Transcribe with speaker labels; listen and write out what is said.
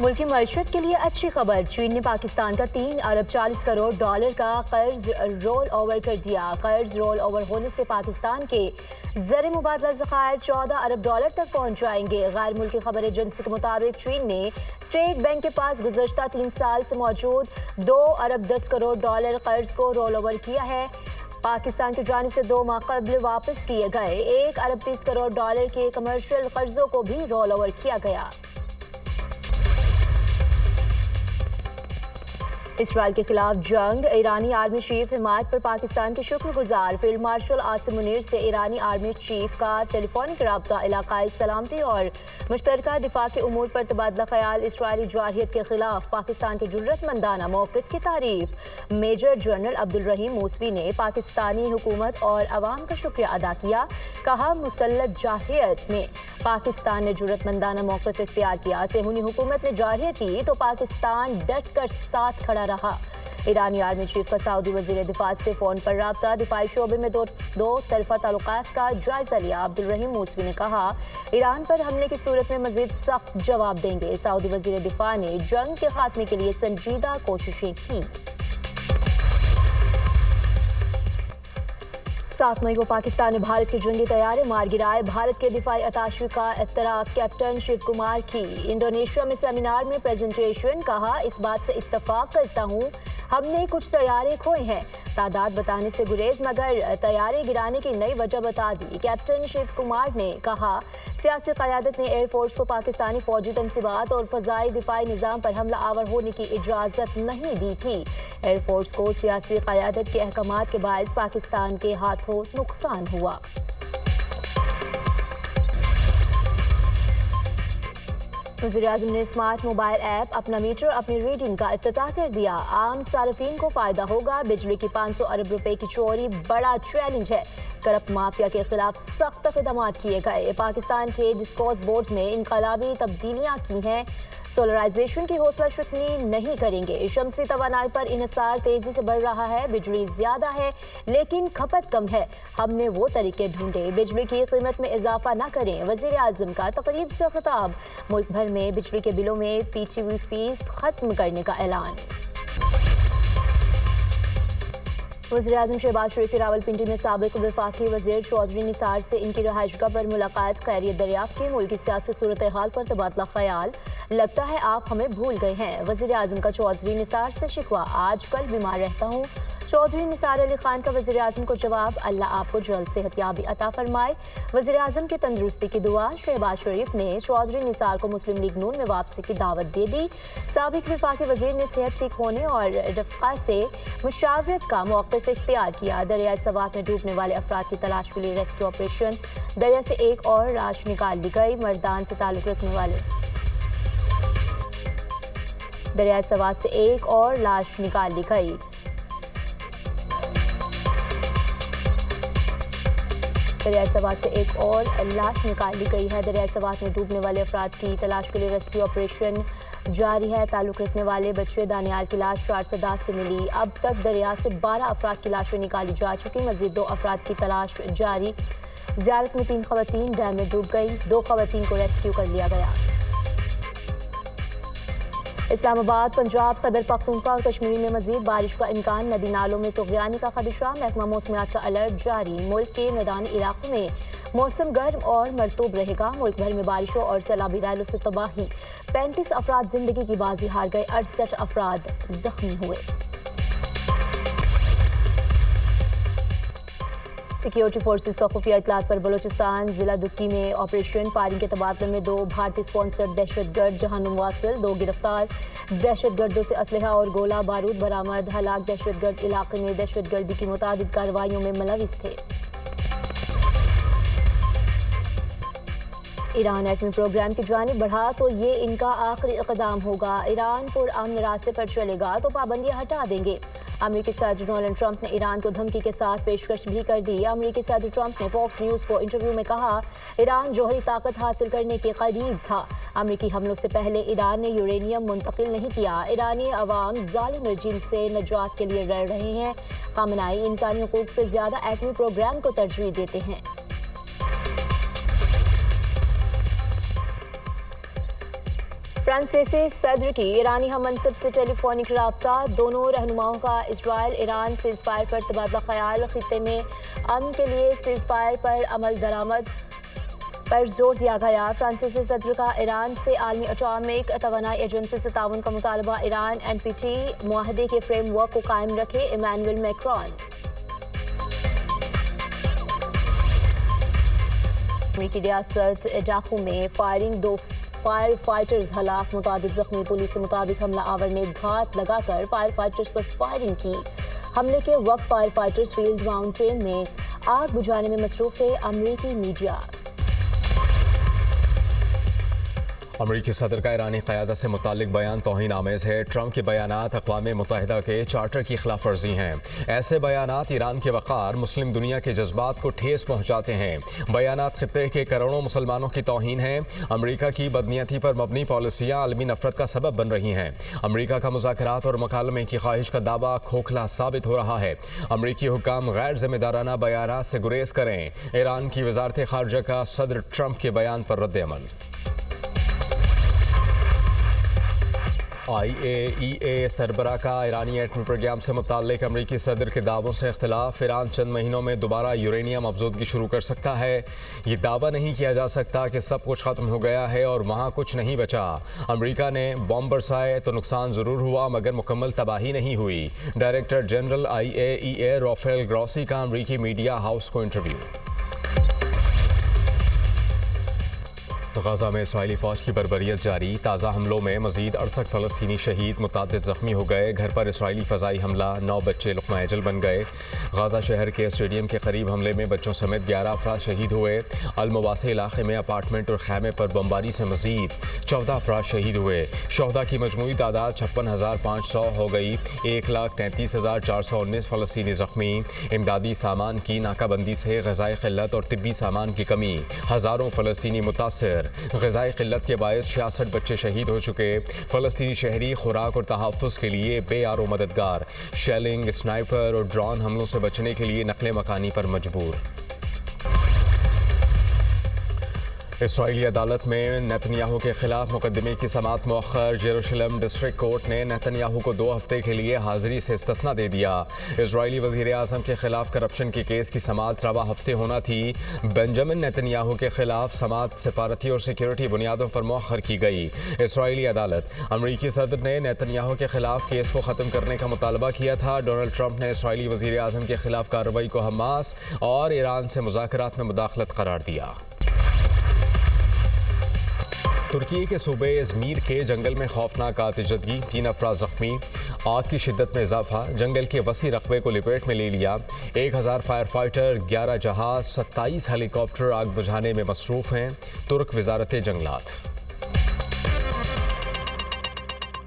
Speaker 1: मुल्की मईशत के लिए अच्छी खबर। चीन ने पाकिस्तान का 3 अरब 40 करोड़ डॉलर का कर्ज रोल ओवर कर दिया। कर्ज रोल ओवर होने से पाकिस्तान के ज़र मुबादला ज़खायर 14 अरब डॉलर तक पहुंच जाएंगे। गैर मुल्की खबर एजेंसी के मुताबिक चीन ने स्टेट बैंक के पास गुज़श्ता 3 साल से मौजूद 2 अरब 10 करोड़ डॉलर कर्ज को रोल ओवर किया है। पाकिस्तान की जानिब से 2 माह कबल वापस किए गए 1 अरब 30 करोड़ डॉलर के कमर्शियल कर्जों को भी रोल ओवर किया गया। इसराइल के खिलाफ जंग। ईरानी आर्मी चीफ हिमायत पर पाकिस्तान के शुक्रगुजार। फील्ड मार्शल आसिम मुनीर से ईरानी आर्मी चीफ का टेलीफोनिक रब्ता इलाकाई सलामती और मुश्तरका दिफा के उमूर पर तबादला ख्याल। इसराइली जारहियत के खिलाफ पाकिस्तान के जुर्रतमंदाना मौक़िफ़ की तारीफ। मेजर जनरल अब्दुल रहीम मूसवी ने पाकिस्तानी हुकूमत और अवाम का शुक्रिया अदा किया। कहा, मुसल्लत जारहियत में पाकिस्तान ने जुर्रतमंदाना मौक़िफ़ इख्तियार किया। सेहूनी हुकूमत ने जारहियत की तो पाकिस्तान डट कर साथ खड़ा रहा। ईरानी आर्मी चीफ का सऊदी वज़ीर दिफा से फ़ोन पर रब्ता। दिफाई शोबे में दो तरफ़ा ताल्लुकात का जायज़ा लिया। अब्दुल रहीम मूसवी ने कहा, ईरान पर हमले की सूरत में मज़ीद सख्त जवाब देंगे। सऊदी वज़ीर दिफा ने जंग के खात्मे के लिए संजीदा कोशिशें की। 7 मई को पाकिस्तान ने भारत के जंगी तैयारे मार गिराए। भारत के दिफाई अताशी का इत्तराफ़ कैप्टन शिव कुमार की इंडोनेशिया में सेमिनार में प्रेजेंटेशन। कहा, इस बात से इत्तफाक करता हूँ हमने कुछ तैयारे खोए हैं। तादाद बताने से गुरेज मगर तैयारे गिराने की नई वजह बता दी। कैप्टन शिव कुमार ने कहा, सियासी क़यादत ने एयरफोर्स को पाकिस्तानी फौजी तनसीबात और फ़ज़ाई दिफाई निज़ाम पर हमला आवर होने की इजाज़त नहीं दी थी। एयरफोर्स को सियासी क़यादत के अहकामात के बायस पाकिस्तान के हाथों नुकसान हुआ। वज़ीर-ए-आज़म ने स्मार्ट मोबाइल ऐप अपना मीटर अपनी रीडिंग का इफ्तिताह कर दिया। आम सार्फिन को फ़ायदा होगा। बिजली की 500 अरब रुपए की चोरी बड़ा चैलेंज है। करप्ट माफिया के खिलाफ सख्त इक़दाम किए गए। पाकिस्तान के डिस्कोर्स बोर्ड्स में इनकलाबी तब्दीलियाँ की हैं। सोलराइजेशन की हौसला शिकनी नहीं करेंगे। शमसी तवानाई पर इन्हिसार तेजी से बढ़ रहा है। बिजली ज्यादा है लेकिन खपत कम है। हमने वो तरीके ढूंढे। बिजली की कीमत में इजाफा न करें। वज़ीर-ए-आज़म का तकरीब से खिताब। मुल्क भर में बिजली के बिलों में पीटीवी फीस खत्म करने का ऐलान। वज़ीर-ए-आज़म शहबाज शरीफ की रावलपिंडी में साबिक वफाकी वज़ीर चौधरी निसार से इनकी रहायशगाह पर मुलाकात। खैरियत दरियाफ्त की। मुल्क की सियासी सूरत हाल पर तबादला ख्याल। लगता है आप हमें भूल गए हैं। वज़ीर-ए-आज़म का चौधरी निसार से शिकवा। आजकल बीमार रहता हूँ। चौधरी निसार अली खान का वज़ीर-ए-आज़म को जवाब, अल्लाह आपको जल्द सेहतयाबी अता फरमाए। वज़ीर-ए-आज़म की तंदुरुस्ती की दुआ। शहबाज शरीफ ने चौधरी निसार को मुस्लिम लीग नून में वापसी की दावत दे दी। साबिक वफाकी वज़ीर ने सेहत ठीक होने और रफ़्क़ा से मुशावरत का मौक़िफ़ इख्तियार किया। दरिया सवात में डूबने वाले अफराद की तलाश के लिए रेस्क्यू ऑपरेशन। दरिया से एक और लाश निकाल ली गई। मर्दान से ताल्लुक़ रखने वाले दरिया सवात से एक और लाश निकाल ली गई। दरिया सवात से एक और लाश निकाल ली गई है। दरिया सवात में डूबने वाले अफराद की तलाश के लिए रेस्क्यू ऑपरेशन जारी है। ताल्लुक़ रखने वाले बच्चे दानियाल की लाश 410 से मिली। अब तक दरिया से 12 अफराद की लाशें निकाली जा चुकी। मज़ीद 2 अफराद की तलाश जारी। ज़ियारत में 3 ख़वातीन डैम में डूब गई। 2 ख़वातीन को रेस्क्यू कर लिया गया। इस्लामाबाद, पंजाब, खैबर पख्तूनख्वा और कश्मीर में मजीद बारिश का इम्कान। नदी नालों में तुग़यानी का खदशा। महकमा मौसमियात का अलर्ट जारी। मुल्क के मैदानी इलाकों में मौसम गर्म और मरतूब रहेगा। मुल्क भर में बारिशों और सैलाबी रैलों से तबाही। 35 अफराद जिंदगी की बाजी हार गए। 68 अफराद जख्मी हुए। सिक्योरिटी फोर्सेस का खुफिया इतलात पर बलोचिस्तान जिला दुक्की में ऑपरेशन। फायरिंग के तबादले में 2 भारतीय स्पॉन्सर्ड दहशतगर्द जहानुम वासिल। 2 गिरफ्तार। दहशतगर्दों से असलहा और गोला बारूद बरामद। हलाक दहशतगर्द इलाके में दहशतगर्दी की मुतादिद कार्रवाइयों में मुलविस थे। ईरान एटमी प्रोग्राम की जानिब बढ़ा तो ये इनका आखिरी इक़दाम होगा। ईरान पुरअमन रास्ते पर चलेगा तो पाबंदियां हटा देंगे। अमेरिकी सदर डोनाल्ड ट्रंप ने ईरान को धमकी के साथ पेशकश भी कर दी। अमेरिकी सदर ट्रंप ने फॉक्स न्यूज़ को इंटरव्यू में कहा, ईरान जौहरी ताकत हासिल करने के करीब था। अमेरिकी हमलों से पहले ईरान ने यूरेनियम मुंतकिल नहीं किया। ईरानी अवाम जालिम रजीम से निजात के लिए लड़ रहे हैं। खामनाई इंसानी हुकूक से ज़्यादा एटमी प्रोग्राम को तरजीह देते हैं। فرانسیسی صدر کی ایرانی ہم منصب سے ٹیلی فونک رابطہ، دونوں رہنماؤں کا اسرائیل ایران سیز فائر پر تبادلہ خیال، خطے میں امن کے لیے سیز فائر پر عمل درآمد پر زور دیا گیا۔ فرانسیسی صدر کا ایران سے عالمی اٹامک توانائی ایجنسی سے تعاون کا مطالبہ، ایران NPT معاہدے کے فریم ورک کو قائم رکھے، ایمانوئل میکرون۔ امریکی ریاست ایڈاہو میں فائرنگ، 2 فائر فائٹرز ہلاک، متعدد زخمی۔ پولیس کے مطابق حملہ آور نے گھات لگا کر فائر فائٹرز پر فائرنگ کی۔ حملے کے وقت فائر فائٹرز فیلڈ ماؤنٹین میں آگ بجھانے میں مصروف تھے۔ امریکی میڈیا۔
Speaker 2: امریکی صدر کا ایرانی قیادت سے متعلق بیان توہین آمیز ہے۔ ٹرمپ کے بیانات اقوام متحدہ کے چارٹر کی خلاف ورزی ہیں۔ ایسے بیانات ایران کے وقار، مسلم دنیا کے جذبات کو ٹھیس پہنچاتے ہیں۔ بیانات خطے کے کروڑوں مسلمانوں کی توہین ہیں۔ امریکہ کی بدنیتی پر مبنی پالیسیاں عالمی نفرت کا سبب بن رہی ہیں۔ امریکہ کا مذاکرات اور مکالمے کی خواہش کا دعویٰ کھوکھلا ثابت ہو رہا ہے۔ امریکی حکام غیر ذمہ دارانہ بیانات سے گریز کریں۔ ایران کی وزارت خارجہ کا صدر ٹرمپ کے بیان پر رد عمل۔ IAEA سربراہ کا ایرانی ایٹمی پروگرام سے متعلق امریکی صدر کے دعووں سے اختلاف۔ ایران چند مہینوں میں دوبارہ یورینیم افزودگی شروع کر سکتا ہے۔ یہ دعویٰ نہیں کیا جا سکتا کہ سب کچھ ختم ہو گیا ہے اور وہاں کچھ نہیں بچا۔ امریکہ نے بم برسائے تو نقصان ضرور ہوا مگر مکمل تباہی نہیں ہوئی۔ ڈائریکٹر جنرل IAEA رافیل گراسی کا امریکی میڈیا ہاؤس کو انٹرویو۔ غزہ میں اسرائیلی فوج کی بربریت جاری، تازہ حملوں میں مزید 68 فلسطینی شہید، متعدد زخمی ہو گئے۔ گھر پر اسرائیلی فضائی حملہ، 9 بچے لقمہ اجل بن گئے۔ غزہ شہر کے اسٹیڈیم کے قریب حملے میں بچوں سمیت 11 افراد شہید ہوئے۔ المواسی علاقے میں اپارٹمنٹ اور خیمے پر بمباری سے مزید 14 افراد شہید ہوئے۔ شہداء کی مجموعی تعداد 56,500 ہو گئی۔ 1,33,419 فلسطینی زخمی۔ امدادی سامان کی ناکہ بندی سے غذائی قلت اور طبی سامان کی کمی، ہزاروں فلسطینی متاثر۔ غذائی قلت کے باعث 66 بچے شہید ہو چکے۔ فلسطینی شہری خوراک اور تحفظ کے لیے بے آر و مددگار۔ شیلنگ، سنائپر اور ڈرون حملوں سے بچنے کے لیے نقل مکانی پر مجبور۔ اسرائیلی عدالت میں نیتن یاہو کے خلاف مقدمے کی سماعت مؤخر۔ یروشلم ڈسٹرکٹ کورٹ نے نیتن یاہو کو 2 ہفتے کے لیے حاضری سے استثناء دے دیا۔ اسرائیلی وزیر اعظم کے خلاف کرپشن کے کیس کی سماعت رواں ہفتے ہونا تھی۔ بنجامن نیتن یاہو کے خلاف سماعت سفارتی اور سیکیورٹی بنیادوں پر مؤخر کی گئی۔ اسرائیلی عدالت، امریکی صدر نے نیتن یاہو کے خلاف کیس کو ختم کرنے کا مطالبہ کیا تھا۔ ڈونلڈ ٹرمپ نے اسرائیلی وزیر اعظم کے خلاف کارروائی کو حماس اور ایران سے مذاکرات میں مداخلت قرار دیا۔ ترکی کے صوبے ازمیر کے جنگل میں خوفناک آتشزدگی، 3 افراد زخمی۔ آگ کی شدت میں اضافہ، جنگل کے وسیع رقبے کو لپیٹ میں لے لیا۔ 1000 فائر فائٹر، 11 جہاز، 27 ہیلی کاپٹر آگ بجھانے میں مصروف ہیں۔ ترک وزارت جنگلات